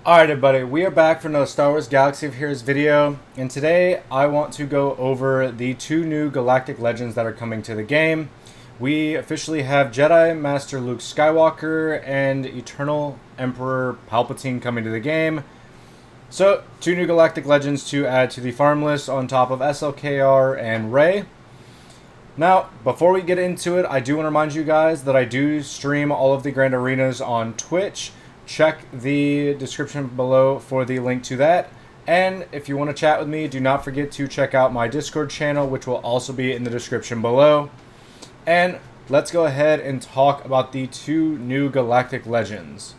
Alright everybody, we are back for another Star Wars Galaxy of Heroes video, and today I want to go over the two new Galactic Legends that are coming to the game. We officially have Jedi Master Luke Skywalker and Eternal Emperor Palpatine coming to the game. So, two new Galactic Legends to add to the farm list on top of SLKR and Rey. Now, before we get into it, I do want to remind you guys that I do stream all of the Grand Arenas on Twitch. Check the description below for the link to that. And if you want to chat with me, do not forget to check out my Discord channel, which will also be in the description below. And let's go ahead and talk about the two new Galactic Legends.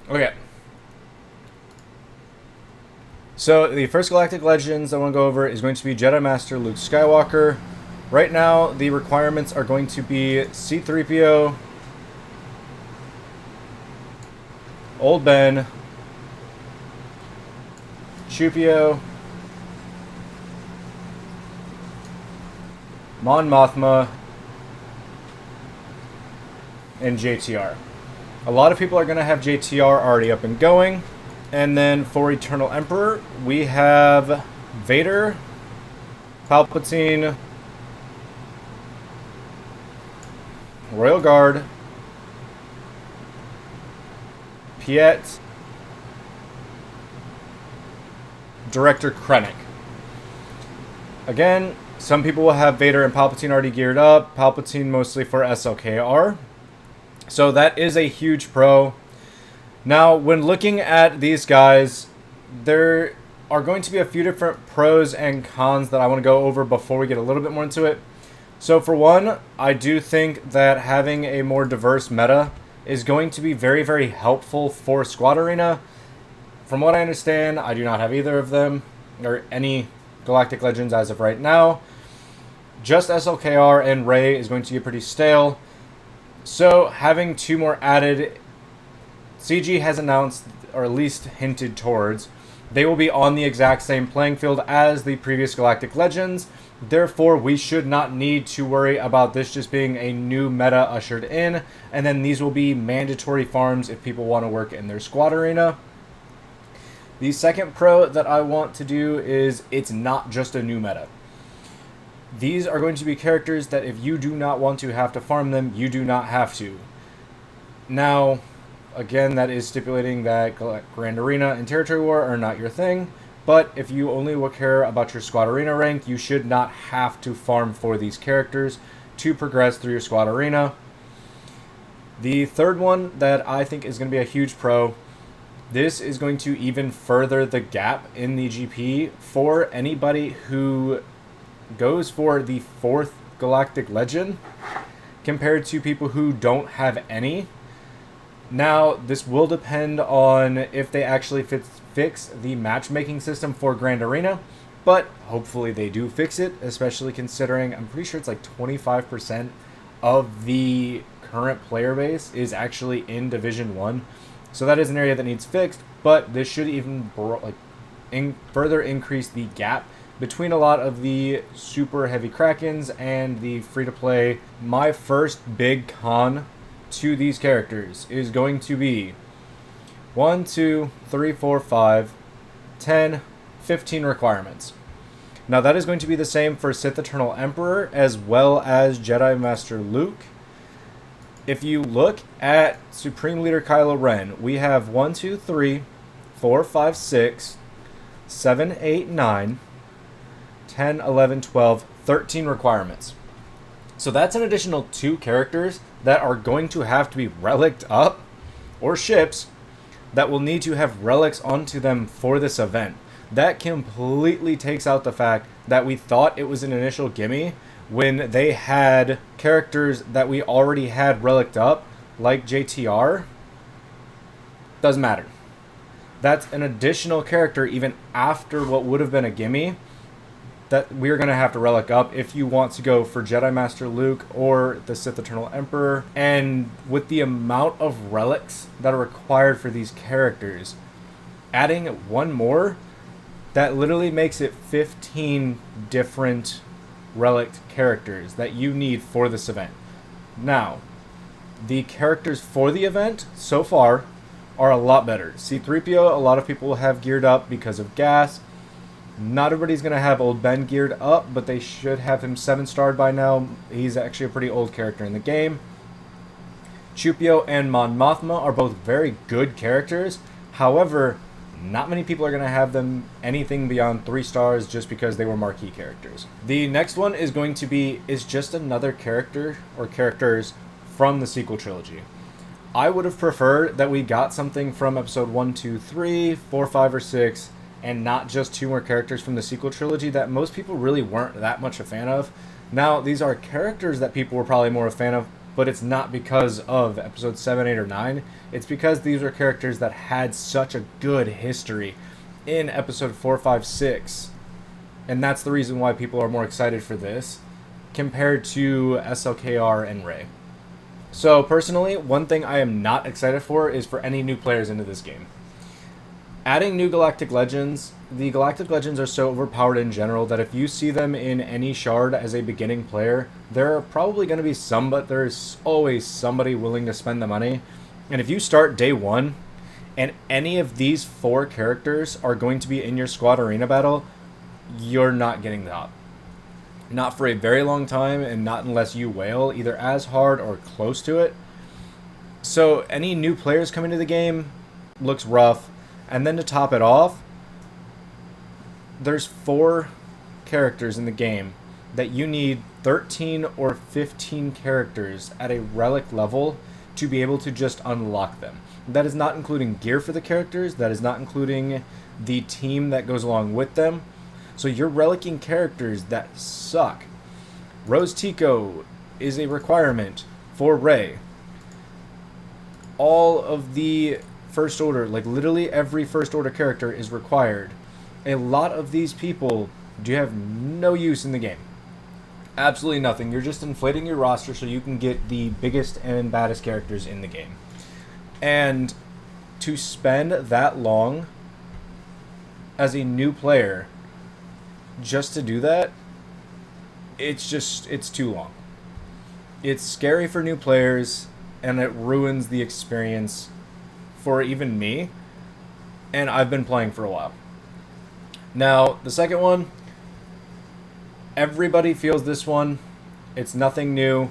Okay. So the first Galactic Legends I want to go over is going to be Jedi Master Luke Skywalker. Right now, the requirements are going to be C-3PO, Old Ben, Chupio, Mon Mothma, and JTR. A lot of people are going to have JTR already up and going. And then for Eternal Emperor, we have Vader, Palpatine, Royal Guard, Piet, Director Krennic. Again, some people will have Vader and Palpatine already geared up. Palpatine mostly for SLKR. So that is a huge pro. Now, when looking at these guys, there are going to be a few different pros and cons that I want to go over before we get a little bit more into it. So for one, I do think that having a more diverse meta is going to be very, very helpful for Squad Arena. From what I understand, I do not have either of them, or any Galactic Legends as of right now. Just SLKR and Rey is going to get pretty stale. So having two more added, CG has announced, or at least hinted towards, they will be on the exact same playing field as the previous Galactic Legends. Therefore, we should not need to worry about this just being a new meta ushered in. And then these will be mandatory farms if people want to work in their Squad Arena. The second pro that I want to do is it's not just a new meta. These are going to be characters that if you do not want to have to farm them, you do not have to. Now, again, that is stipulating that Grand Arena and Territory War are not your thing. But if you only will care about your Squad Arena rank, you should not have to farm for these characters to progress through your Squad Arena. The third one that I think is going to be a huge pro, this is going to even further the gap in the GP for anybody who goes for the fourth Galactic Legend compared to people who don't have any. Now, this will depend on if they actually fix the matchmaking system for Grand Arena, but hopefully they do fix it, especially considering I'm pretty sure it's like 25% of the current player base is actually in Division 1. So that is an area that needs fixed, but this should even further increase the gap between a lot of the super heavy Krakens and the free-to-play. My first big con to these characters is going to be 1, 2, 3, 4, 5, 10, 15 requirements. Now that is going to be the same for Sith Eternal Emperor as well as Jedi Master Luke. If you look at Supreme Leader Kylo Ren, we have 1, 2, 3, 4, 5, 6, 7, 8, 9, 10, 11, 12, 13 requirements. So that's an additional 2 characters that are going to have to be relicked up, or ships that will need to have relics onto them for this event. That completely takes out the fact that we thought it was an initial gimme when they had characters that we already had relicked up, like JTR. Doesn't matter. That's an additional character even after what would have been a gimme that we're going to have to relic up if you want to go for Jedi Master Luke or the Sith Eternal Emperor. And with the amount of relics that are required for these characters, adding one more, that literally makes it 15 different relic characters that you need for this event. Now, the characters for the event so far are a lot better. C-3PO, a lot of people have geared up because of gas. Not everybody's going to have Old Ben geared up, but they should have him 7-starred by now. He's actually a pretty old character in the game. Chupio and Mon Mothma are both very good characters. However, not many people are going to have them anything beyond 3 stars just because they were marquee characters. The next one is going to be just another character or characters from the sequel trilogy. I would have preferred that we got something from episode 1, 2, 3, 4, 5, or 6, and not just 2 more characters from the sequel trilogy that most people really weren't that much a fan of. Now, these are characters that people were probably more a fan of, but it's not because of episode 7, 8, or 9. It's because these are characters that had such a good history in episode 4, 5, 6. And that's the reason why people are more excited for this compared to SLKR and Rey. So personally, one thing I am not excited for is for any new players into this game. Adding new Galactic Legends, the Galactic Legends are so overpowered in general that if you see them in any shard as a beginning player, there are probably going to be some, but there's always somebody willing to spend the money. And if you start day 1, and any of these 4 characters are going to be in your squad arena battle, you're not getting the op. Not for a very long time, and not unless you whale either as hard or close to it. So any new players coming to the game looks rough. And then to top it off, there's 4 characters in the game that you need 13 or 15 characters at a relic level to be able to just unlock them. That is not including gear for the characters. That is not including the team that goes along with them. So you're relicing characters that suck. Rose Tico is a requirement for Rey. All of the First Order, like literally every First Order character is required. A lot of these people do have no use in the game. Absolutely nothing. You're just inflating your roster so you can get the biggest and baddest characters in the game. And to spend that long as a new player just to do that, it's too long. It's scary for new players, and it ruins the experience for even me, and I've been playing for a while. Now, the second one, everybody feels this one, it's nothing new,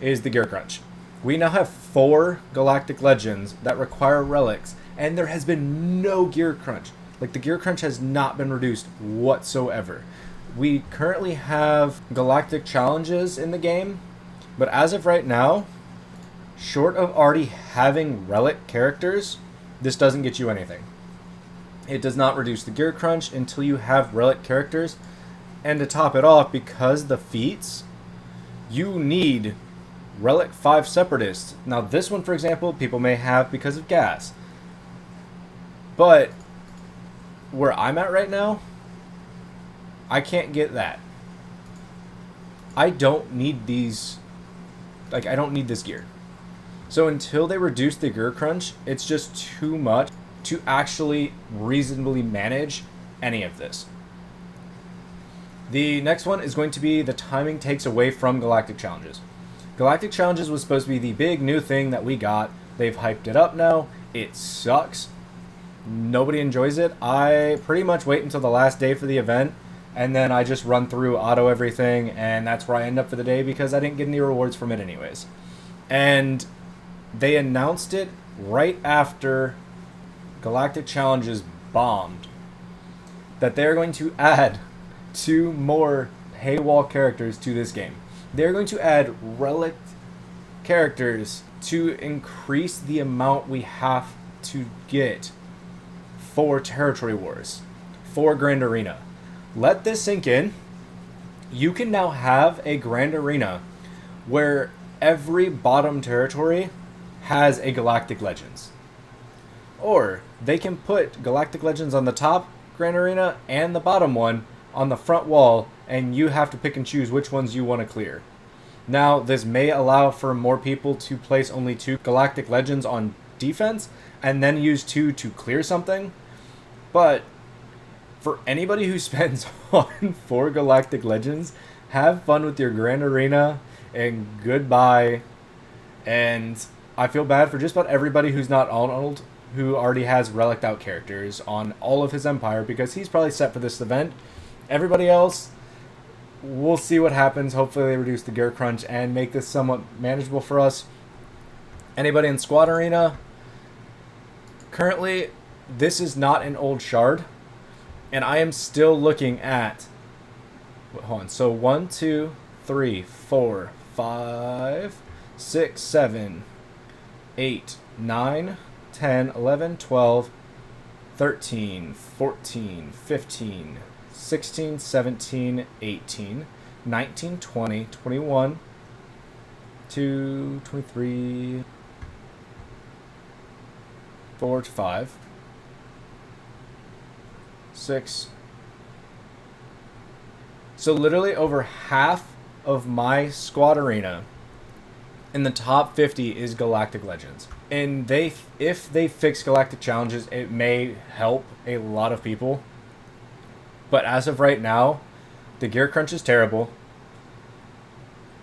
is the gear crunch. We now have 4 Galactic Legends that require relics, and there has been no gear crunch. Like, the gear crunch has not been reduced whatsoever. We currently have Galactic Challenges in the game, but as of right now, short of already having relic characters, this doesn't get you anything. It does not reduce the gear crunch until you have relic characters. And to top it off, because the feats, you need relic 5 separatists. Now this one, for example, people may have because of gas. But where I'm at right now, I can't get that. I don't need these, I don't need this gear. So until they reduce the gear crunch, it's just too much to actually reasonably manage any of this. The next one is going to be the timing takes away from Galactic Challenges. Galactic Challenges was supposed to be the big new thing that we got. They've hyped it up now. It sucks. Nobody enjoys it. I pretty much wait until the last day for the event, and then I just run through auto everything, and that's where I end up for the day because I didn't get any rewards from it anyways. And they announced it right after Galactic Challenges bombed that they're going to add 2 more paywall characters to this game. They're going to add relic characters to increase the amount we have to get for Territory Wars, for Grand Arena. Let this sink in. You can now have a Grand Arena where every bottom territory has a Galactic Legends. Or they can put Galactic Legends on the top Grand Arena and the bottom one on the front wall, and you have to pick and choose which ones you want to clear. Now, this may allow for more people to place only 2 Galactic Legends on defense and then use 2 to clear something. But for anybody who spends on 4 Galactic Legends, have fun with your Grand Arena and goodbye. And I feel bad for just about everybody who's not Arnold, who already has relicked out characters on all of his empire, because he's probably set for this event. Everybody else, we'll see what happens. Hopefully they reduce the gear crunch and make this somewhat manageable for us. Anybody in Squad Arena, currently this is not an old shard, and I am still looking at, hold on, so 1 2 3 4 5 6 7 8 9 10 11 12 13 14 15 16 17 18 19 20 21 2 23 4 5 6. So literally over half of my squad arena in the top 50 is Galactic Legends. And if they fix Galactic Challenges, it may help a lot of people. But as of right now, the gear crunch is terrible.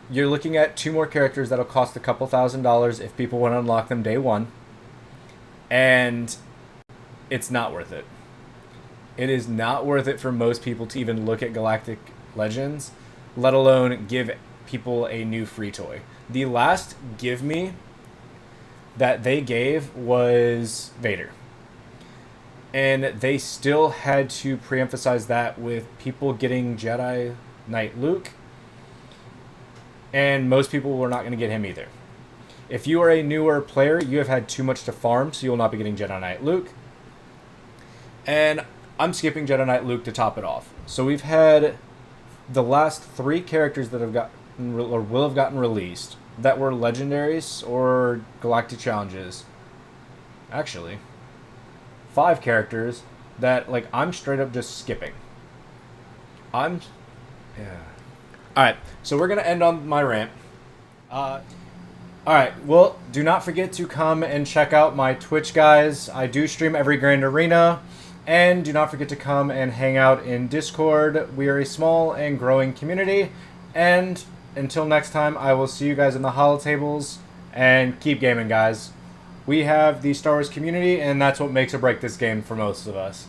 You're looking at 2 more characters that'll cost a couple $1,000s if people want to unlock them day 1. And it's not worth it. It is not worth it for most people to even look at Galactic Legends, let alone give people a new free toy. The last give me that they gave was Vader. And they still had to pre-emphasize that with people getting Jedi Knight Luke. And most people were not going to get him either. If you are a newer player, you have had too much to farm, so you will not be getting Jedi Knight Luke. And I'm skipping Jedi Knight Luke to top it off. So we've had the last 3 characters that have gotten or will have gotten released that were legendaries or Galactic Challenges. Actually, 5 characters that like I'm straight up just skipping. Yeah. All right, so we're gonna end on my rant. All right, well, do not forget to come and check out my Twitch, guys. I do stream every Grand Arena. And do not forget to come and hang out in Discord. We are a small and growing community. And until next time, I will see you guys in the holotables. And keep gaming, guys. We have the Star Wars community, and that's what makes or break this game for most of us.